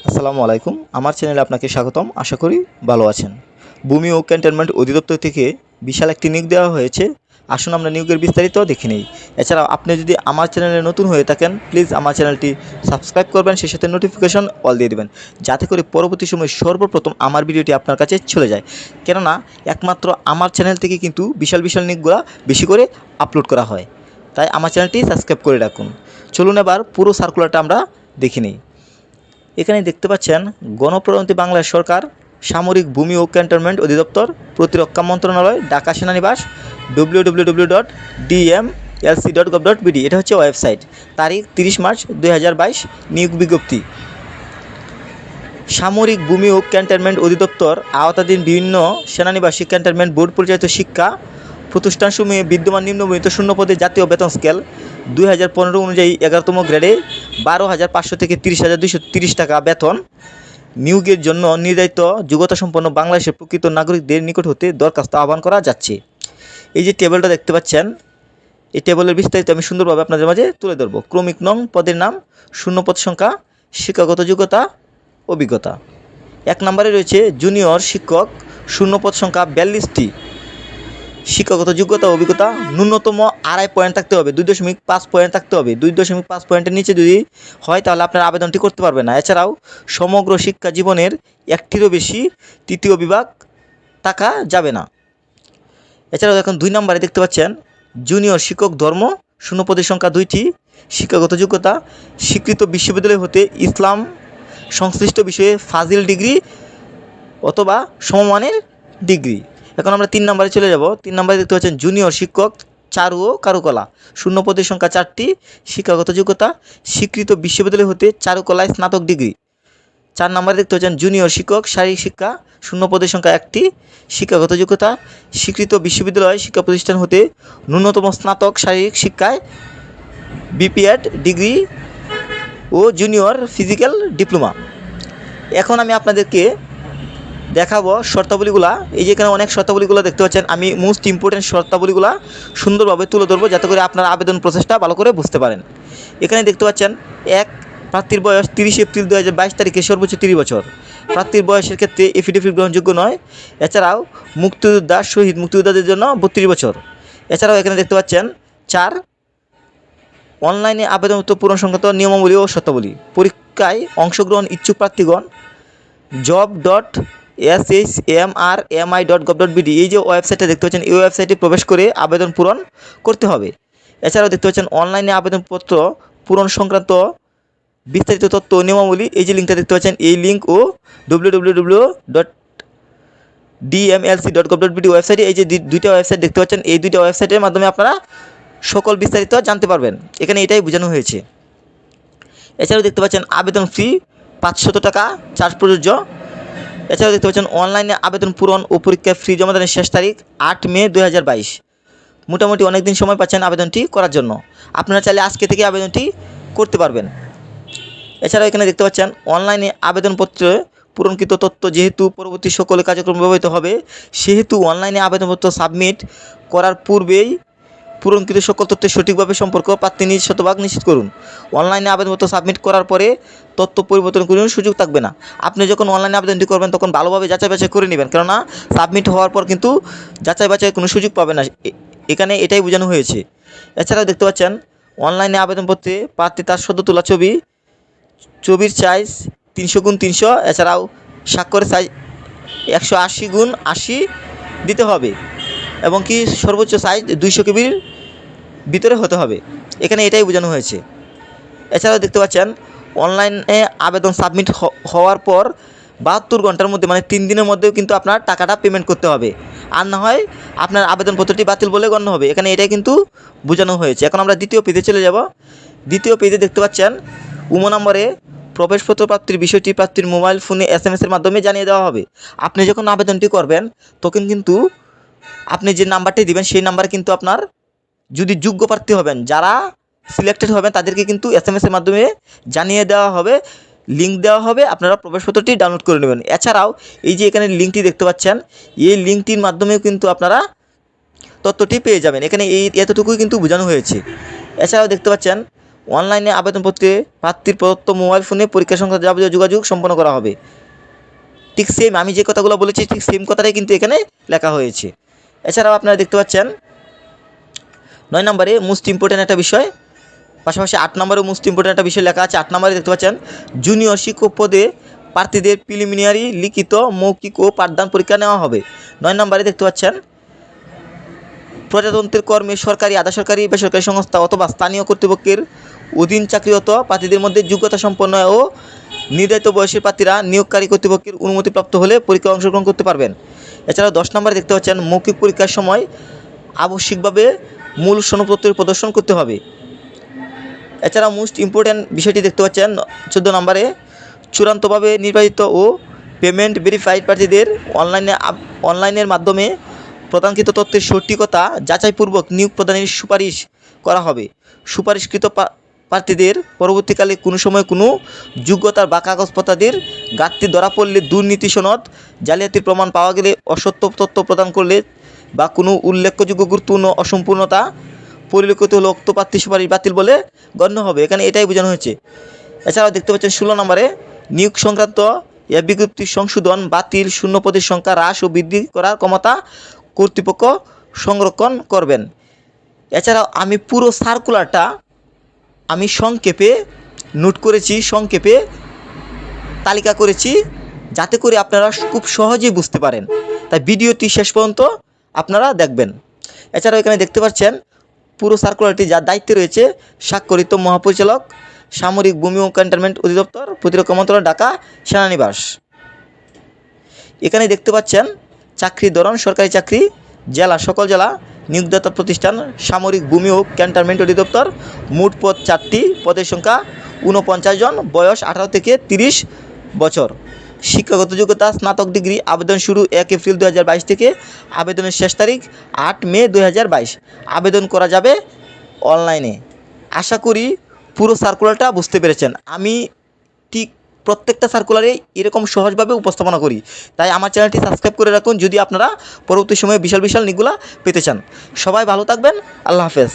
আসসালামু আলাইকুম। আমার চ্যানেলে আপনাকে স্বাগতম। আশা করি ভালো আছেন। ভূমি ও ক্যান্টনমেন্ট অধিদপ্তর থেকে বিশাল একটি নিয়োগ দেওয়া হয়েছে। আসুন আমরা নিয়োগের বিস্তারিত দেখে নেই। এছাড়াও আপনি যদি আমার চ্যানেলে নতুন হয়ে থাকেন, প্লিজ আমার চ্যানেলটি সাবস্ক্রাইব করবেন, সেই সাথে নোটিফিকেশন অল দিয়ে দেবেন, যাতে করে পরবর্তী সময়ে সর্বপ্রথম আমার ভিডিওটি আপনার কাছে চলে যায়। কেননা একমাত্র আমার চ্যানেল থেকে কিন্তু বিশাল বিশাল নিয়োগগুলো বেশি করে আপলোড করা হয়। তাই আমার চ্যানেলটি সাবস্ক্রাইব করে রাখুন। চলুন এবার পুরো সার্কুলারটা আমরা দেখে নিই। এখানে দেখতে পাচ্ছেন গণপ্রজাতন্ত্রী বাংলাদেশ সরকার, সামরিক ভূমি ও ক্যান্টনমেন্ট অধিদপ্তর, প্রতিরক্ষা মন্ত্রণালয়, ঢাকা সেনানিবাস, www.dmlc.gov.bd। এটা হচ্ছে ওয়েবসাইট। তারিখ 30 মার্চ 2022। নিয়োগ বিজ্ঞপ্তি। সামরিক ভূমি ও ক্যান্টনমেন্ট অধিদপ্তর আওতাধীন বিভিন্ন সেনানিবাসী ক্যান্টনমেন্ট বোর্ড পরিচালিত শিক্ষা প্রতিষ্ঠানসমূহে বিদ্যমান নিম্নবর্ণিত শূন্যপদে জাতীয় বেতন স্কেল 2015 অনুযায়ী 11তম গ্রেডে 12,500 থেকে 30,230 টাকা বেতন। নিয়োগের জন্য নির্ধারিত যোগ্যতাসম্পন্ন বাংলাদেশের প্রকৃত নাগরিকদের নিকট হতে দরখাস্ত আহ্বান করা যাচ্ছে। এই যে টেবিলটা দেখতে পাচ্ছেন, এই টেবিলের বিস্তারিত আমি সুন্দরভাবে আপনাদের মাঝে তুলে ধরব। ক্রমিক নং, পদের নাম, শূন্যপদ সংখ্যা, শিক্ষাগত যোগ্যতা, অভিজ্ঞতা। 1 নম্বরে রয়েছে জুনিয়র শিক্ষক, শূন্যপদ সংখ্যা 42টি। শিক্ষাগত যোগ্যতা অভিজ্ঞতা ন্যূনতম 2.5 পয়েন্ট থাকতে হবে, 2.5 পয়েন্ট থাকতে হবে। 2.5 পয়েন্টের নিচে যদি হয় তাহলে আপনার আবেদনটি করতে পারবেন না। এছাড়াও সমগ্র শিক্ষা জীবনের একটিরও বেশি তৃতীয় বিভাগ থাকা যাবে না। এছাড়াও এখন 2 নম্বরে দেখতে পাচ্ছেন জুনিয়র শিক্ষক ধর্ম, শূন্যপদের সংখ্যা 2টি। শিক্ষাগত যোগ্যতা স্বীকৃত বিশ্ববিদ্যালয় হতে ইসলাম সংশ্লিষ্ট বিষয়ে ফাজিল ডিগ্রি অথবা সমমানের ডিগ্রি। এখন আমরা 3 নম্বরে চলে যাব। 3 নম্বরে দেখতে পাচ্ছেন জুনিয়র শিক্ষক চারু ও কারুকলা, শূন্যপদের সংখ্যা 4টি। শিক্ষাগত যোগ্যতা স্বীকৃত বিশ্ববিদ্যালয় হতে চারুকলায় স্নাতক ডিগ্রি। 4 নম্বরে দেখতে পাচ্ছেন জুনিয়র শিক্ষক শারীরিক শিক্ষা, শূন্যপদের সংখ্যা 1টি। শিক্ষাগত যোগ্যতা স্বীকৃত বিশ্ববিদ্যালয় শিক্ষা প্রতিষ্ঠান হতে ন্যূনতম স্নাতক শারীরিক শিক্ষায় বিপিএড ডিগ্রি ও জুনিয়র ফিজিক্যাল ডিপ্লোমা। এখন আমি আপনাদেরকে দেখাবো শর্তাবলীগুলা। এই যে এখানে অনেক শর্তাবলীগুলো দেখতে পাচ্ছেন, আমি মোস্ট ইম্পর্টেন্ট শর্তাবলীগুলা সুন্দরভাবে তুলে ধরবো, যাতে করে আপনার আবেদন প্রসেসটা ভালো করে বুঝতে পারেন। এখানে দেখতে পাচ্ছেন, 1, প্রার্থীর বয়স 30 এপ্রিল 2022 তারিখে সর্বোচ্চ 30 বছর। প্রার্থীর বয়সের ক্ষেত্রে এফিডেভিট গ্রহণযোগ্য নয়। এছাড়াও মুক্তিযোদ্ধা শহীদ মুক্তিযোদ্ধাদের জন্য 32 বছর। এছাড়াও এখানে দেখতে পাচ্ছেন 4, অনলাইনে আবেদনপত্র পূরণ সংক্রান্ত নিয়মাবলী ও শর্তাবলী। পরীক্ষায় অংশগ্রহণ ইচ্ছুক প্রার্থীগণ job.shmrmi.gov.bd এই যে ওয়েবসাইটটা দেখতে পাচ্ছেন, এই ওয়েবসাইটে প্রবেশ করে আবেদন পূরণ করতে হবে। এছাড়াও দেখতে পাচ্ছেন অনলাইনে আবেদনপত্র পূরণ সংক্রান্ত বিস্তারিত তথ্য ও নিয়মাবলী। এই যে লিঙ্কটা দেখতে পাচ্ছেন, এই লিঙ্ক ও www.dmlc.gov.bd ওয়েবসাইটে এই যে দুইটা ওয়েবসাইট দেখতে পাচ্ছেন, এই দুইটা ওয়েবসাইটের মাধ্যমে আপনারা সকল বিস্তারিত জানতে পারবেন। এখানে এটাই বোঝানো হয়েছে। এছাড়াও দেখতে পাচ্ছেন আবেদন ফি 500 টাকা চার্জ প্রযোজ্য। এছাড়াও দেখতে পাচ্ছেন অনলাইনে আবেদন পূরণ ও পরীক্ষায় ফি জমাদানের শেষ তারিখ 8 মে 2022। মোটামুটি অনেক দিন সময় পাচ্ছেন আবেদনটি করার জন্য। আপনারা চাইলে আজকে থেকে আবেদনটি করতে পারবেন। এছাড়াও এখানে দেখতে পাচ্ছেন অনলাইনে আবেদনপত্রে পূরণকৃত তথ্য যেহেতু পরবর্তী সকল কার্যক্রম ব্যবহৃত হবে, সেহেতু অনলাইনে আবেদনপত্র সাবমিট করার পূর্বেই পূরণকৃত সকল তথ্যের সঠিকভাবে সম্পর্ক প্রার্থী নিজ শতভাগ নিশ্চিত করুন। অনলাইনে আবেদনপত্র সাবমিট করার পরে তথ্য পরিবর্তন করার সুযোগ থাকবে না। আপনি যখন অনলাইনে আবেদনটি করবেন তখন ভালোভাবে যাচাই বাছাই করে নেবেন, কেননা সাবমিট হওয়ার পর কিন্তু যাচাই বাছাই কোনো সুযোগ পাবে না। এখানে এটাই বোঝানো হয়েছে। এছাড়াও দেখতে পাচ্ছেন অনলাইনে আবেদনপত্রে প্রার্থী তার সদ্য তোলা ছবির সাইজ 300x300, এছাড়াও স্বাক্ষরের সাইজ 180x80 দিতে হবে এবং কি সর্বোচ্চ সাইজ 200 কেবির ভিতরে হতে হবে। এখানে এটাই বোঝানো হয়েছে। এছাড়াও দেখতে পাচ্ছেন অনলাইনে আবেদন সাবমিট হওয়ার পর 72 ঘন্টার মধ্যে, মানে 3 দিনের মধ্যেও কিন্তু আপনার টাকাটা পেমেন্ট করতে হবে, আর না হয় আপনার আবেদনপত্রটি বাতিল বলে গণ্য হবে। এখানে এটাই কিন্তু বোঝানো হয়েছে। এখন আমরা দ্বিতীয় পেজে চলে যাব। দ্বিতীয় পেজে দেখতে পাচ্ছেন উমো নম্বরে প্রবেশপত্র প্রাপ্তির বিষয়টি প্রার্থীর মোবাইল ফোনে SMS-এর মাধ্যমে জানিয়ে দেওয়া হবে। আপনি যখন আবেদনটি করবেন তখন কিন্তু আপনি যে নাম্বারটি দিবেন সেই নাম্বার কিন্তু আপনার, যদি যোগ্য প্রার্থী হবেন, যারা সিলেক্টেড হবেন তাদেরকে কিন্তু SMS-এর মাধ্যমে জানিয়ে দেওয়া হবে, লিঙ্ক দেওয়া হবে, আপনারা প্রবেশপত্রটি ডাউনলোড করে নেবেন। এছাড়াও এই যে এখানে লিঙ্কটি দেখতে পাচ্ছেন, এই লিঙ্কটির মাধ্যমেও কিন্তু আপনারা তথ্যটি পেয়ে যাবেন। এখানে এতটুকুই কিন্তু বোঝানো হয়েছে। এছাড়াও দেখতে পাচ্ছেন অনলাইনে আবেদনপত্রে প্রার্থীর প্রদত্ত মোবাইল ফোনে পরীক্ষা সংক্রান্ত যাবতীয় যোগাযোগ সম্পন্ন করা হবে। ঠিক সেম আমি যে কথাগুলো বলেছি ঠিক সেম কথাটাই কিন্তু এখানে লেখা হয়েছে। এছাড়াও আপনারা দেখতে পাচ্ছেন 9 নম্বরে মোস্ট ইম্পর্ট্যান্ট একটা বিষয়, পাশাপাশি 8 নম্বরে মোস্ট ইম্পর্ট্যান্ট একটা বিষয় লেখা আছে। 8 নম্বরে দেখতে পাচ্ছেন জুনিয়র শিক্ষক পদে প্রার্থীদের প্রিলিমিনারি লিখিত, মৌখিক ও পাঠদান পরীক্ষা নেওয়া হবে। 9 নম্বরে দেখতে পাচ্ছেন প্রজাতন্ত্রের কর্মে সরকারি, আধা সরকারি, বেসরকারি সংস্থা অথবা স্থানীয় কর্তৃপক্ষের অধীন চাকরিরত প্রার্থীদের মধ্যে যোগ্যতা সম্পন্ন ও নির্ধারিত বয়সের প্রার্থীরা নিয়োগকারী কর্তৃপক্ষের অনুমতিপ্রাপ্ত হলে পরীক্ষায় অংশগ্রহণ করতে পারবেন। এছাড়াও 10 নম্বরে দেখতে পাচ্ছেন মৌখিক পরীক্ষার সময় আবশ্যিকভাবে মূল সনদপত্রের প্রদর্শন করতে হবে। এছাড়া মোস্ট ইম্পর্ট্যান্ট বিষয়টি দেখতে পাচ্ছেন 14 নম্বরে চূড়ান্তভাবে নির্বাচিত ও পেমেন্ট ভেরিফাইড প্রার্থীদের অনলাইনের মাধ্যমে প্রদানকৃত তথ্যের সঠিকতা যাচাইপূর্বক নিয়োগ প্রদানের সুপারিশ করা হবে। সুপারিশকৃত প্রার্থীদের পরবর্তীকালে কোনো সময় কোনো যোগ্যতার বা কাগজপত্রাদির ঘাটতি ধরা পড়লে, দুর্নীতি সনদ জালিয়াতির প্রমাণ পাওয়া গেলে, অসত্য তথ্য প্রদান করলে বা কোনো উল্লেখযোগ্য গুরুত্বপূর্ণ অসম্পূর্ণতা পরিলক্ষিত হলে উক্ত প্রার্থী সুপারিশ বাতিল বলে গণ্য হবে। এখানে এটাই বোঝানো হয়েছে। এছাড়াও দেখতে পাচ্ছেন 16 নম্বরে নিয়োগ সংক্রান্ত বিজ্ঞপ্তির সংশোধন, বাতিল, শূন্য পদের সংখ্যা হ্রাস ও বৃদ্ধি করার ক্ষমতা কর্তৃপক্ষ সংরক্ষণ করবেন। এছাড়াও আমি পুরো সার্কুলারটা আমি সংক্ষেপে নোট করেছি, সংক্ষেপে তালিকা করেছি, যাতে করে আপনারা খুব সহজেই বুঝতে পারেন। তাই ভিডিওটি শেষ পর্যন্ত আপনারা দেখবেন। এছাড়াও এখানে দেখতে পাচ্ছেন পুরো সার্কুলারটি যার দায়িত্বে রয়েছে স্বাক্ষরিত মহাপরিচালক, সামরিক ভূমি ও ক্যান্টনমেন্ট অধিদপ্তর, প্রতিরক্ষা মন্ত্রণালয়, ঢাকা সেনানিবাস। এখানে দেখতে পাচ্ছেন চাকরির ধরন সরকারি চাকরি, জেলা সকল জেলা, নিয়োগদাতা প্রতিষ্ঠান সামরিক ভূমি ও ক্যান্টনমেন্ট অধিদপ্তর, মোট পদ 4টি, পদের সংখ্যা 49 জন, বয়স 18 থেকে 30 বছর, শিক্ষাগত যোগ্যতা স্নাতক ডিগ্রি, আবেদন শুরু 1 এপ্রিল 2022 থেকে, আবেদনের শেষ তারিখ 8 মে 2022, আবেদন করা যাবে অনলাইনে। আশা করি পুরো সার্কুলারটা বুঝতে পেরেছেন। আমি ঠিক প্রত্যেকটা সার্কুলারে এরকম সহজভাবে উপস্থাপনা করি, তাই আমার চ্যানেলটি সাবস্ক্রাইব করে রাখুন যদি আপনারা পরবর্তী সময়ে বিশাল বিশাল নিগুলা পেতে চান। সবাই ভালো থাকবেন, আল্লাহ হাফেজ।